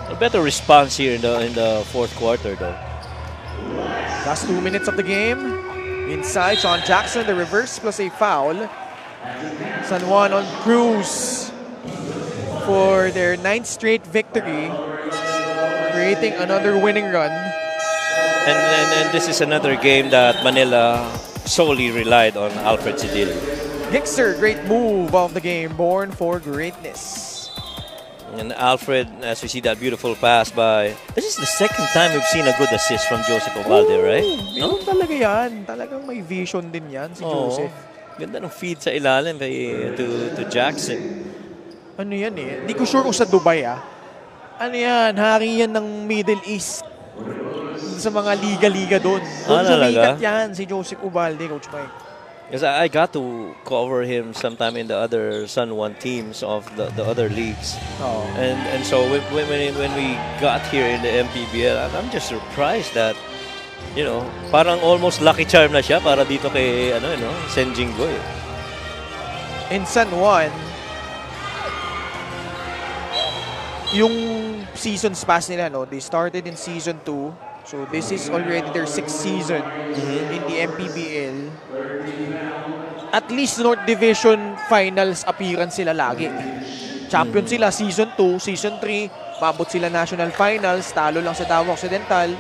A better response here in the fourth quarter, though. Last 2 minutes of the game. Inside, Sean Jackson, the reverse plus a foul. San Juan on cruise for their 9th straight victory, creating another winning run. And this is another game that Manila solely relied on Alfred Cedillo. Gixer, great move of the game, born for greatness. And Alfred, as we see that beautiful pass by... This is the second time we've seen a good assist from Joseph Obalde, right? No? Talaga yan. Talagang may vision din yan si Joseph. Ganda ng feed sa ilalim to Jackson. Ano yan eh? Hindi ko sure kung sa Dubai Ano yan? Hari yan ng Middle East. Sa mga liga-liga doon. Doon sumikat yan si Joseph Obalde, Coach Mike. Because I got to cover him sometime in the other San Juan teams of the other leagues. Oh. And so when we got here in the MPBL, I'm just surprised that, you know, parang almost lucky charm na siya para dito kay Sen Jinggoy. In San Juan, yung seasons pass nila, they started in season 2. So this is already their 6th season in the MPBL. At least North Division Finals appearance sila lagi. Champion sila season 2, season 3, mabot sila National Finals, talo lang sa Davao Occidental.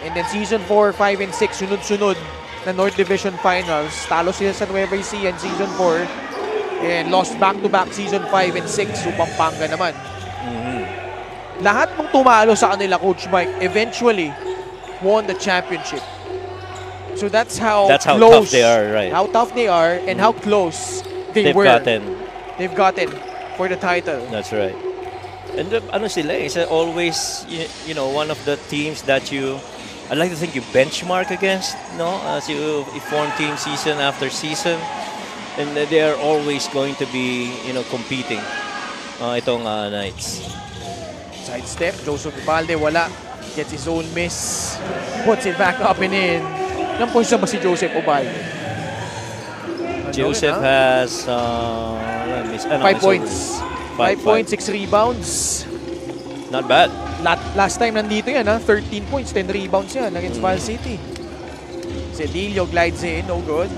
And then season 4, 5, and 6, sunod-sunod na North Division Finals. Talo sila sa Nueva Ecija in season 4 and lost back-to-back season 5 and 6, so Pampanga naman. Lahat mong tumalo sa kanila, Coach Mike, eventually won the championship. So that's how close tough they are, right? How tough they are and how close they've gotten for the title. That's right. And ano sila it's always one of the teams that I like to think you benchmark against, as you form team season after season, and they are always going to be competing. Itong Knights. Sidestep, Joseph Obalde wala. Gets his own miss. Puts it back up and in. Ilang points na ba si Joseph Obalde? Joseph has 5 points. 5 points, 6 rebounds. Not bad. Last time nandito yan, 13 points, 10 rebounds yan against Val City. Cedillo glides in, no good.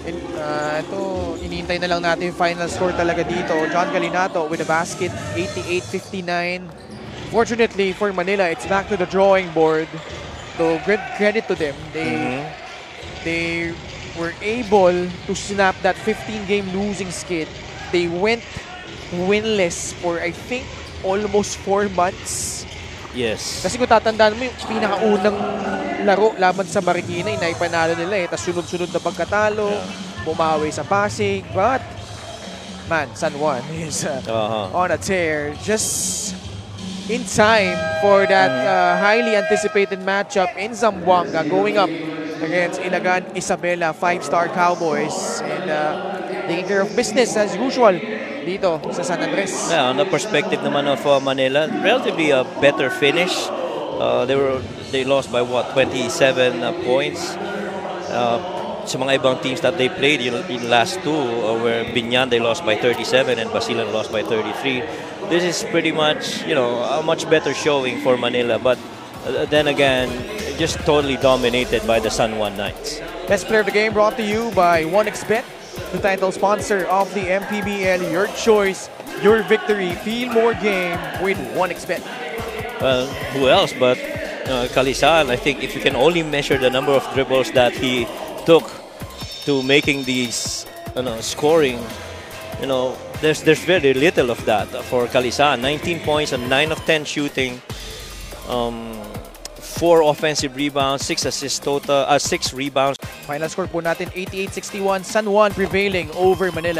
Ito, inintay na lang natin yung final score talaga dito. John Galinato with a basket, 88-59. Fortunately for Manila, it's back to the drawing board. So great credit to them. They were able to snap that 15-game losing skid. They went winless for I think almost 4 months. Yes. Kasi kung tatandaan mo yung pinakaunang laro laban sa Marikina, inaipanalo nila Tapos sunod-sunod na pagkatalo, bumawi sa Pasig. But man, San Juan is on a tear. Just in time for that highly anticipated matchup in Zamboanga, going up against Ilagan Isabela, 5-star Cowboys, and taking care of business as usual dito sa San Andres. Yeah, on the perspective naman of Manila, relatively a better finish. They lost by 27 points. Sa mga ibang teams that they played in last two, where Binyan they lost by 37 and Basilan lost by 33. This is pretty much, a much better showing for Manila. But then again, just totally dominated by the San Juan Knights. Best player of the game brought to you by 1xBet, the title sponsor of the MPBL. Your choice, your victory. Feel more game with 1xBet. Well, who else but Calisan? I think if you can only measure the number of dribbles that he took to making these scoring, there's very little of that for Calisan. 19 points and 9 of 10 shooting, 4 offensive rebounds, 6 assists total, 6 rebounds. Final score po natin 88-61, San Juan prevailing over Manila.